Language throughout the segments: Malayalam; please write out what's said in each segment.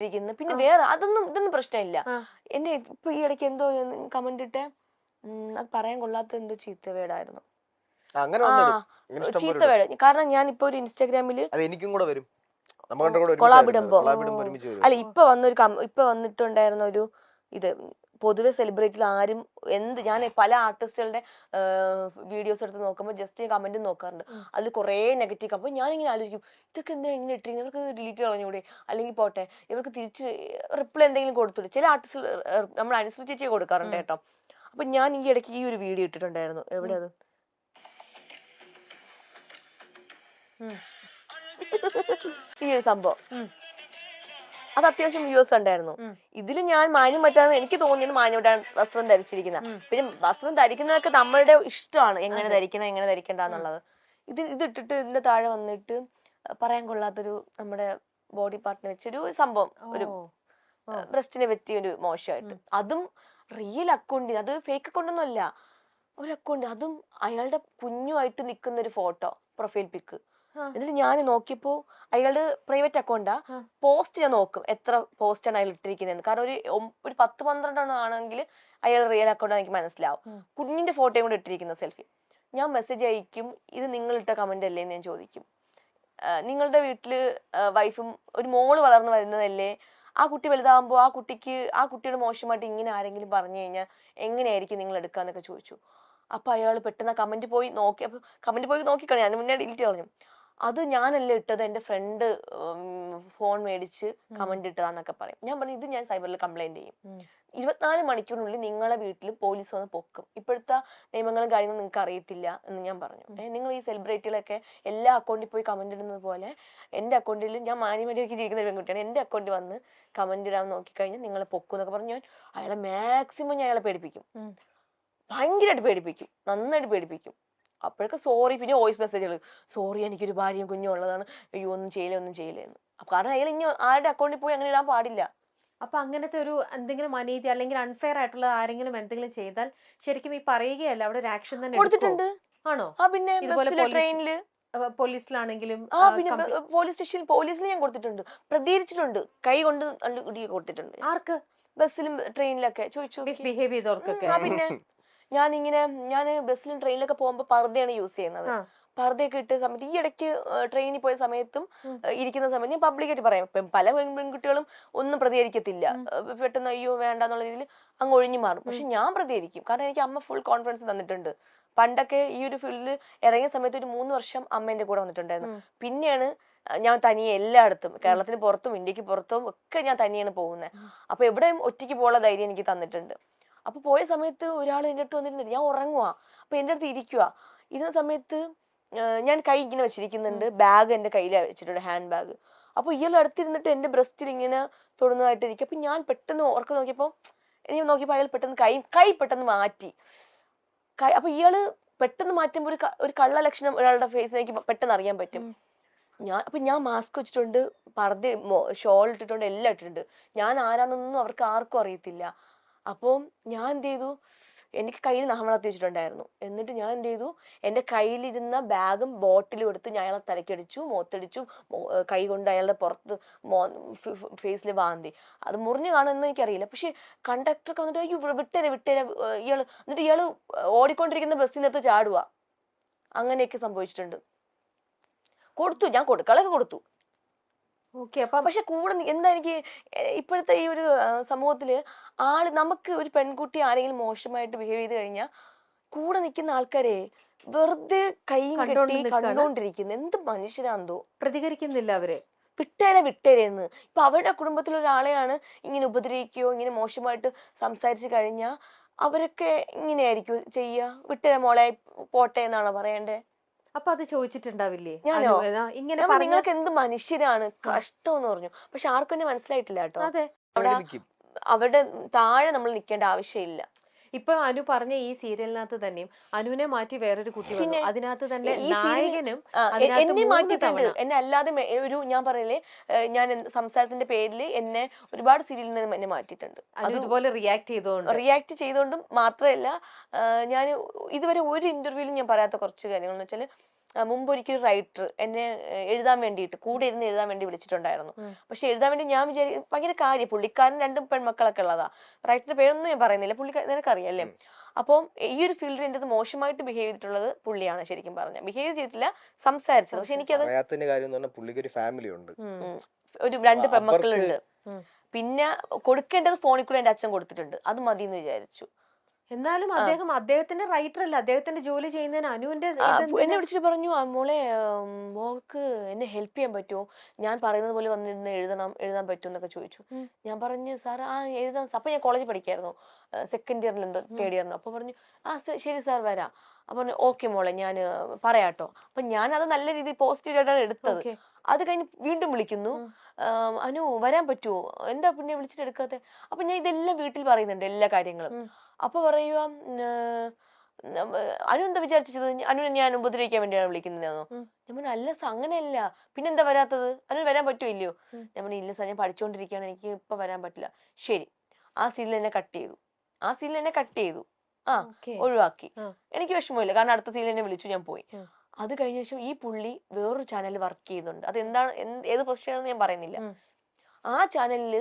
പിന്നെ വേറെ ഇതൊന്നും പ്രശ്നമില്ല. എന്നെ ഇപ്പൊ ഈ ഇടയ്ക്ക് എന്തോ കമന്റ് ഇട്ടേ, അത് പറയാൻ കൊള്ളാത്ത എന്തോ ചീത്ത വേടായിരുന്നു. ചീത്ത വേട്. കാരണം ഞാൻ ഇപ്പൊ ഒരു ഇൻസ്റ്റാഗ്രാമില് കൊളാബിടുമ്പോ അല്ല ഇപ്പൊ വന്നിട്ടുണ്ടായിരുന്ന ഒരു ഇത്, പൊതുവെ സെലിബ്രിറ്റിയിൽ ആരും ഞാൻ പല ആർട്ടിസ്റ്റുകളുടെ വീഡിയോസ് എടുത്ത് നോക്കുമ്പോൾ ജസ്റ്റ് കമന്റ് നോക്കാറുണ്ട്. അതിൽ കുറെ നെഗറ്റീവ്. അപ്പൊ ഞാനിങ്ങനെ ആലോചിക്കും, ഇതൊക്കെ എന്താ ഇങ്ങനെ ഇട്ടിരിക്കുന്നത്, ഇവർക്ക് ഡിലീറ്റ് കളഞ്ഞൂടെ, അല്ലെങ്കിൽ പോട്ടെ ഇവർക്ക് തിരിച്ച് റിപ്ലൈ എന്തെങ്കിലും കൊടുത്തൂടെ. ചില ആർട്ടിസ്റ്റ് നമ്മൾ അനുസരിച്ചേ കൊടുക്കാറുണ്ട് കേട്ടോ. അപ്പൊ ഞാൻ ഈ ഇടയ്ക്ക് ഈ ഒരു വീഡിയോ ഇട്ടിട്ടുണ്ടായിരുന്നു. എവിടെ അത്, ഈ ഒരു സംഭവം, അത് അത്യാവശ്യം വ്യൂസ് ഉണ്ടായിരുന്നു. ഇതിൽ ഞാൻ മാന്യം പറ്റാന്ന് എനിക്ക് തോന്നിയത് മാന്യമായിട്ടാണ് വസ്ത്രം ധരിച്ചിരിക്കുന്ന. പിന്നെ വസ്ത്രം ധരിക്കുന്നതൊക്കെ നമ്മളുടെ ഇഷ്ടമാണ്, എങ്ങനെ ധരിക്കണം എങ്ങനെ ധരിക്കണ്ടെന്നുള്ളത്. ഇതിട്ടിട്ട് ഇതിന്റെ താഴെ വന്നിട്ട് പറയാൻ കൊള്ളാത്തൊരു നമ്മുടെ ബോഡി പാർട്ടിനെ വെച്ചൊരു സംഭവം, ഒരു ബ്രസ്റ്റിനെ പറ്റിയ ഒരു മോശമായിട്ട്. അതും റിയൽ അക്കൗണ്ട്, അത് ഫേക്ക് അക്കൗണ്ടൊന്നും അല്ല, ഒരു അക്കൗണ്ട്. അതും അയാളുടെ കുഞ്ഞുമായിട്ട് നിൽക്കുന്ന ഒരു ഫോട്ടോ, പ്രൊഫൈൽ പിക്ക്. എന്നിട്ട് ഞാൻ നോക്കിയപ്പോ അയാളുടെ പ്രൈവറ്റ് അക്കൗണ്ടാ. പോസ്റ്റ് ഞാൻ നോക്കും എത്ര പോസ്റ്റാണ് അയാൾ ഇട്ടിരിക്കുന്നത്. കാരണം ഒരു 10-12 ആണെങ്കിൽ അയാൾ റിയൽ അക്കൗണ്ട് എനിക്ക് മനസ്സിലാവും. കുഞ്ഞിന്റെ ഫോട്ടോയും കൂടെ ഇട്ടിരിക്കുന്ന സെൽഫി. ഞാൻ മെസ്സേജ് അയക്കും, ഇത് നിങ്ങളിട്ട കമന്റ് അല്ലേ എന്ന് ഞാൻ ചോദിക്കും. നിങ്ങളുടെ വീട്ടില് വൈഫും ഒരു മോള് വളർന്നു വരുന്നതല്ലേ, ആ കുട്ടി വലുതാകുമ്പോൾ ആ കുട്ടിയുടെ മോശമായിട്ട് ഇങ്ങനെ ആരെങ്കിലും പറഞ്ഞു കഴിഞ്ഞാൽ എങ്ങനെയായിരിക്കും നിങ്ങൾ എടുക്കാന്നൊക്കെ ചോദിച്ചു. അപ്പൊ അയാൾ പെട്ടെന്ന് കമന്റ് പോയി നോക്കിക്കളഞ്ഞു. അതിന് മുന്നേ ഡിലീറ്റ് കളഞ്ഞു. അത് ഞാനല്ലേ ഇട്ടത്, എന്റെ ഫ്രണ്ട് ഫോൺ മേടിച്ച് കമന്റ് ഇട്ടതാന്നൊക്കെ പറയും. ഞാൻ പറഞ്ഞു, ഇത് ഞാൻ സൈബറിൽ കംപ്ലൈന്റ് ചെയ്യും. 24 മണിക്കൂറിനുള്ളിൽ നിങ്ങളെ വീട്ടിൽ പോലീസ് വന്ന് പൊക്കും. ഇപ്പോഴത്തെ നിയമങ്ങളും കാര്യങ്ങളും നിങ്ങൾക്ക് അറിയത്തില്ല എന്ന് ഞാൻ പറഞ്ഞു. നിങ്ങൾ ഈ സെലിബ്രിറ്റികളൊക്കെ എല്ലാ അക്കൗണ്ടിൽ പോയി കമന്റ് ഇടുന്നത് പോലെ എന്റെ അക്കൗണ്ടിൽ, ഞാൻ മാന്യമര്യാദയ്ക്ക് ജീവിക്കുന്ന ഒരു പെൺകുട്ടിയാണ്, എന്റെ അക്കൗണ്ടിൽ വന്ന് കമന്റ് ഇടാൻ നോക്കിക്കഴിഞ്ഞാൽ നിങ്ങളെ പൊക്കും എന്നൊക്കെ പറഞ്ഞു. ഞാൻ അയാളെ മാക്സിമം ഞാൻ അയാളെ പേടിപ്പിക്കും, ഭയങ്കരമായിട്ട് പേടിപ്പിക്കും, നന്നായിട്ട് പേടിപ്പിക്കും. അപ്പോഴൊക്കെ സോറി, പിന്നെ വോയിസ് മെസ്സേജുകൾ, സോറി എനിക്കൊരു ഭാര്യയും കുഞ്ഞും ഉള്ളതാണ്, അയ്യോ ഒന്നും ചെയ്യില്ലെന്ന്. കാരണം അയാൾ ഇനി ആരുടെ അക്കൗണ്ടിൽ പോയി അങ്ങനെ ഇടാൻ പാടില്ല. അപ്പൊ അങ്ങനത്തെ ഒരു എന്തെങ്കിലും അനീതി അല്ലെങ്കിൽ അൺഫെയർ ആയിട്ടുള്ള ആരെങ്കിലും എന്തെങ്കിലും ചെയ്താൽ ശരിക്കും ഈ പറയുകയല്ല, അവിടെ ഒരു ആക്ഷൻ തന്നെ കൊടുത്തിട്ടുണ്ട്. ആണോ? പിന്നെ ഇതുപോലെ ട്രെയിനില്, പോലീസിലാണെങ്കിലും പിന്നെ പോലീസ് സ്റ്റേഷനിൽ പോലീസിൽ ഞാൻ കൊടുത്തിട്ടുണ്ട്, പ്രതികരിച്ചിട്ടുണ്ട്, കൈ കൊണ്ട് കൊടുത്തിട്ടുണ്ട്. ആർക്ക്? ബസ്സിലും ട്രെയിനിലൊക്കെ ചോദിച്ചു മിസ്ബിഹേവ് ചെയ്തവർക്കൊക്കെ. പിന്നെ ഞാൻ ബസ്സിലും ട്രെയിനിലൊക്കെ പോകുമ്പോ പർദ്ദയാണ് യൂസ് ചെയ്യുന്നത്. പർദ്ദയൊക്കെ ഇട്ട സമയത്ത്, ഈ ഇടയ്ക്ക് ട്രെയിനിൽ പോയ സമയത്തും ഇരിക്കുന്ന സമയത്ത് ഞാൻ പബ്ലിക്കായിട്ട് പറയാം, പല പെൺകുട്ടികളും ഒന്നും പ്രതികരിക്കത്തില്ല, പെട്ടെന്ന് അയ്യോ വേണ്ടെന്നുള്ള രീതിയിൽ അങ്ങ് ഒഴിഞ്ഞു മാറും. പക്ഷെ ഞാൻ പ്രതികരിക്കും, കാരണം എനിക്ക് അമ്മ ഫുൾ കോൺഫിഡൻസ് തന്നിട്ടുണ്ട്. പണ്ടൊക്കെ ഈ ഒരു ഫീൽഡിൽ ഇറങ്ങിയ സമയത്ത് ഒരു 3 വർഷം അമ്മ എന്റെ കൂടെ വന്നിട്ടുണ്ടായിരുന്നു. പിന്നെയാണ് ഞാൻ തനിയെ എല്ലായിടത്തും, കേരളത്തിന് പുറത്തും ഇന്ത്യക്ക് പുറത്തും ഒക്കെ ഞാൻ തനിയാണ് പോകുന്നത്. അപ്പൊ എവിടെയും ഒറ്റയ്ക്ക് പോകാനുള്ള ധൈര്യം എനിക്ക് തന്നിട്ടുണ്ട്. അപ്പൊ പോയ സമയത്ത് ഒരാൾ എൻ്റെ അടുത്ത് വന്നിരുന്നില്ല, ഞാൻ ഉറങ്ങുക, അപ്പൊ എൻ്റെ അടുത്ത് ഇരുന്ന സമയത്ത് ഞാൻ കൈ ഇങ്ങനെ വെച്ചിരിക്കുന്നുണ്ട്, ബാഗ് എന്റെ കയ്യിൽ വെച്ചിട്ടുണ്ട്, ഹാൻഡ് ബാഗ്. അപ്പൊ ഇയാൾ അടുത്തിരുന്നിട്ട് എന്റെ ബ്രസ്റ്റിൽ ഇങ്ങനെ തൊടുന്നതായിട്ടിരിക്കും. അപ്പൊ ഞാൻ പെട്ടെന്ന് ഉറക്കം നോക്കിയപ്പോ അയാൾ പെട്ടെന്ന് കൈ പെട്ടെന്ന് മാറ്റി. അപ്പൊ ഇയാള് പെട്ടെന്ന് മാറ്റുമ്പോൾ ഒരു കള്ള ലക്ഷണം ഒരാളുടെ ഫേസിലേക്ക് പെട്ടെന്ന് അറിയാൻ പറ്റും. ഞാൻ മാസ്ക് വെച്ചിട്ടുണ്ട്, പർദ്ദ ഷോൾ ഇട്ടിട്ടുണ്ട്, എല്ലാം ഇട്ടിട്ടുണ്ട്. ഞാൻ ആരാന്നൊന്നും അവർക്ക് ആർക്കും അറിയത്തില്ല. അപ്പോൾ ഞാൻ എന്ത് ചെയ്തു, എനിക്ക് കയ്യിൽ നഖം വളർത്തി വെച്ചിട്ടുണ്ടായിരുന്നു. എന്നിട്ട് ഞാൻ എന്ത് ചെയ്തു, എൻ്റെ കയ്യിലിരുന്ന ബാഗും ബോട്ടിലും എടുത്ത് ഞാൻ അയാളെ തലക്കടിച്ചു, മുഖത്തടിച്ചു, കൈ കൊണ്ട് അയാളുടെ പുറത്ത് ഫേസിൽ വാന്തി. അത് മുറിഞ്ഞു കാണുമെന്ന് എനിക്കറിയില്ല. പക്ഷെ കണ്ടക്ടർക്ക് വന്നിട്ട് അയ്യോ വിട്ടേരെ ഇയാള് ഓടിക്കൊണ്ടിരിക്കുന്ന ബസ്സിനകത്ത് ചാടുക. അങ്ങനെയൊക്കെ സംഭവിച്ചിട്ടുണ്ട്. ഞാൻ കൊടുക്കളൊക്കെ കൊടുത്തു. പക്ഷെ കൂടെ എന്താ എനിക്ക് ഇപ്പോഴത്തെ ഈ ഒരു സമൂഹത്തില് നമുക്ക് ഒരു പെൺകുട്ടി ആരെങ്കിലും മോശമായിട്ട് ബിഹേവ് ചെയ്ത് കഴിഞ്ഞാൽ കൂടെ നിൽക്കുന്ന ആൾക്കാരെ വെറുതെ കൈയും കെട്ടി കണ്ടോണ്ടിരിക്കുന്നു. എന്ത് മനുഷ്യരാന്തോ, പ്രതികരിക്കുന്നില്ല അവര്. വിട്ടേരെന്ന്. ഇപ്പൊ അവരുടെ കുടുംബത്തിലൊരാളെയാണ് ഇങ്ങനെ ഉപദ്രവിക്കുകയോ ഇങ്ങനെ മോശമായിട്ട് സംസാരിച്ചു കഴിഞ്ഞാൽ അവരൊക്കെ ഇങ്ങനെയായിരിക്കും ചെയ്യുക. വിട്ടേരെ മോളെ പോട്ടെ എന്നാണോ പറയണ്ടേ? അപ്പൊ അത് ചോദിച്ചിട്ടുണ്ടാവില്ലേ? ഞാനോ ഇങ്ങനെ നിങ്ങൾക്ക് എന്ത് മനുഷ്യരാണ്, കഷ്ടം എന്ന് പറഞ്ഞു. പക്ഷെ ആർക്കും എന്നെ മനസ്സിലായിട്ടില്ല കേട്ടോ. അവരുടെ താഴെ നമ്മൾ നിൽക്കേണ്ട ആവശ്യമില്ല. ഇപ്പൊ അനു പറഞ്ഞ ഈ സീരിയലിനകത്ത് തന്നെയും അനുവിനെ മാറ്റി വേറൊരു കുട്ടി വന്നു. അതിനകത്ത് തന്നെ നായകനും എന്നെ മാറ്റിയിട്ടുണ്ട്. എന്നെ അല്ലാതെ ഞാൻ പറയലേ, ഞാൻ സംസാരത്തിന്റെ പേരിൽ എന്നെ ഒരുപാട് സീരിയലിൽ നിന്ന് എന്നെ മാറ്റിയിട്ടുണ്ട്. അതുപോലെ റിയാക്ട് ചെയ്തോണ്ടും മാത്രമല്ല, ഞാൻ ഇതുവരെ ഒരു ഇന്റർവ്യൂവിലും ഞാൻ പറയാത്ത കുറച്ച് കാര്യങ്ങൾ എന്ന് വെച്ചാൽ, മുമ്പ് ഒരിക്കലും റൈറ്റർ എന്നെ എഴുതാൻ വേണ്ടിയിട്ട് കൂടെ ഇരുന്ന് എഴുതാൻ വേണ്ടി വിളിച്ചിട്ടുണ്ടായിരുന്നു. പക്ഷെ എഴുതാൻ വേണ്ടി ഞാൻ ഭയങ്കര കാര്യം, പുള്ളിക്കാരൻ 2 പെൺമക്കളൊക്കെ ഉള്ളതാ. റൈറ്ററിന്റെ പേരൊന്നും ഞാൻ പറയുന്നില്ല, നിനക്കറിയാല്ലേ. അപ്പം ഈ ഒരു ഫീൽഡിൽ എൻ്റെ മോശമായിട്ട് ബിഹേവ് ചെയ്തിട്ടുള്ളത് പുള്ളിയാണ്. ശരിക്കും പറഞ്ഞ ബിഹേവ് ചെയ്തിട്ടില്ല, സംസാരിച്ചത്. പക്ഷെ എനിക്കത് പുള്ളിക്ക് ഒരു ഫാമിലി ഉണ്ട്, ഒരു 2 പെൺമക്കളുണ്ട്. പിന്നെ കൊടുക്കേണ്ടത് ഫോണിൽ കൂടെ എന്റെ അച്ഛൻ കൊടുത്തിട്ടുണ്ട്, അത് മതി എന്ന് വിചാരിച്ചു. എന്നാലും അദ്ദേഹത്തിന്റെ റൈറ്റർ അല്ല, അദ്ദേഹത്തിന്റെ ജോലി ചെയ്യുന്നതിന് അനുവിന്റെ എന്നെ വിളിച്ചിട്ട് പറഞ്ഞു, മോളെ മോൾക്ക് എന്നെ ഹെൽപ്പ് ചെയ്യാൻ പറ്റുമോ, ഞാൻ പറയുന്നത് പോലെ വന്നിരുന്ന് എഴുതാൻ പറ്റുമോ എന്നൊക്കെ ചോദിച്ചു. ഞാൻ പറഞ്ഞു സാർ എഴുതാൻ. അപ്പൊ ഞാൻ കോളേജിൽ പഠിക്കായിരുന്നു, 2nd ഇയറിൽ എന്തോ 3rd ഇയറിനോ. അപ്പൊ പറഞ്ഞു ശരി സാർ വരാം. അപ്പൊ പറഞ്ഞു ഓക്കെ മോളെ ഞാൻ പറയാട്ടോ. അപ്പൊ ഞാൻ അത് നല്ല രീതിയിൽ പോസിറ്റീവ് ആയിട്ടാണ് എടുത്തത്. അത് കഴിഞ്ഞ് വീണ്ടും വിളിക്കുന്നു, അനു വരാൻ പറ്റുമോ, എന്താ പിന്നെ വിളിച്ചിട്ട് എടുക്കാത്തെ. അപ്പൊ ഞാൻ ഇതെല്ലാം വീട്ടിൽ പറയുന്നുണ്ട്, എല്ലാ കാര്യങ്ങളും. അപ്പൊ പറയുക അനു എന്താ വിചാരിച്ചത്, അനുവിനെ ഞാൻ ഉപദ്രവിക്കാൻ വേണ്ടിയാണ് വിളിക്കുന്നതെന്നോ. ഞാൻ പറഞ്ഞു അല്ല സാർ, അങ്ങനെയല്ല, പിന്നെന്താ വരാത്തത്, അനു വരാൻ പറ്റുമോ ഇല്ലയോ. ഞാൻ പറഞ്ഞു ഇല്ല സാർ, ഞാൻ പഠിച്ചുകൊണ്ടിരിക്കുകയാണ്, എനിക്ക് ഇപ്പൊ വരാൻ പറ്റില്ല. ശരി, ആ സീനിൽ എന്നെ കട്ട് ചെയ്തു. ഒഴിവാക്കി. എനിക്ക് വിഷമമില്ല, കാരണം അടുത്ത സീനിൽ എന്നെ വിളിച്ചു, ഞാൻ പോയി. അത് കഴിഞ്ഞ ശേഷം ഈ പുള്ളി വേറൊരു ചാനലിൽ വർക്ക് ചെയ്യുന്നുണ്ട്. അത് എന്താണ്, ഏത് പൊസിഷനാണെന്ന് ഞാൻ പറയുന്നില്ല. ആ ചാനലില്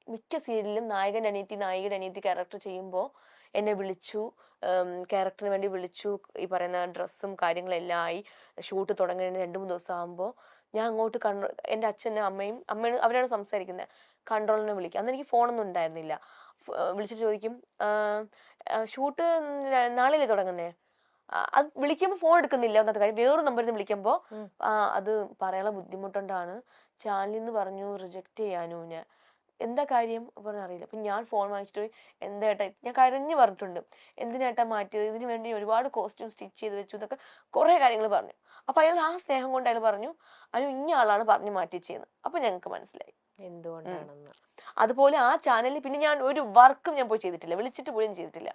മിക്ക സീരിയലിലും നായകന്റെ അനിയത്തി ക്യാരക്ടർ ചെയ്യുമ്പോൾ എന്നെ വിളിച്ചു, ക്യാരക്ടറിന് വേണ്ടി വിളിച്ചു. ഈ പറയുന്ന ഡ്രസ്സും കാര്യങ്ങളെല്ലാം ആയി, ഷൂട്ട് തുടങ്ങുന്നതിന് 2-3 ദിവസം ആകുമ്പോൾ ഞാൻ അങ്ങോട്ട് എൻ്റെ അച്ഛനും അമ്മയും അവരാണ് സംസാരിക്കുന്നത്, കൺട്രോളിനെ വിളിക്കും. അന്ന് എനിക്ക് ഫോണൊന്നും ഉണ്ടായിരുന്നില്ല. വിളിച്ചിട്ട് ചോദിക്കും ഷൂട്ട് നാളെയല്ലേ തുടങ്ങുന്നേ, അത് വിളിക്കുമ്പോൾ ഫോൺ എടുക്കുന്നില്ല. ഒന്നാമത്തെ കാര്യം, വേറൊരു നമ്പറിൽ നിന്ന് വിളിക്കുമ്പോൾ അത് പറയാനുള്ള ബുദ്ധിമുട്ടുകൊണ്ടാണ് ചാനലിൽ നിന്ന് പറഞ്ഞു റിജക്ട് ചെയ്യാനും. ഞാൻ എന്താ കാര്യം പറഞ്ഞ അറിയില്ല. അപ്പൊ ഞാൻ ഫോൺ വാങ്ങിച്ചിട്ട് പോയി, എന്താ ഞാൻ കരഞ്ഞു പറഞ്ഞിട്ടുണ്ട്, എന്തിനായിട്ടാ മാറ്റിയത്, ഇതിനു വേണ്ടി ഒരുപാട് കോസ്റ്റ്യൂം സ്റ്റിച്ച് ചെയ്ത് വെച്ചു എന്നൊക്കെ കുറെ കാര്യങ്ങൾ പറഞ്ഞു. അപ്പൊ അയാൾ ആ സ്നേഹം കൊണ്ട് അയാൾ പറഞ്ഞു അനു ഇന്ന ആളാണ് പറഞ്ഞു മാറ്റിച്ചെന്ന്. അപ്പൊ ഞങ്ങൾക്ക് മനസ്സിലായി എന്തുകൊണ്ടാണെന്ന്. അതുപോലെ ആ ചാനലിൽ പിന്നെ ഞാൻ ഒരു വർക്കും ഞാൻ പോയി ചെയ്തിട്ടില്ല, വിളിച്ചിട്ട് പോലും ചെയ്തിട്ടില്ല.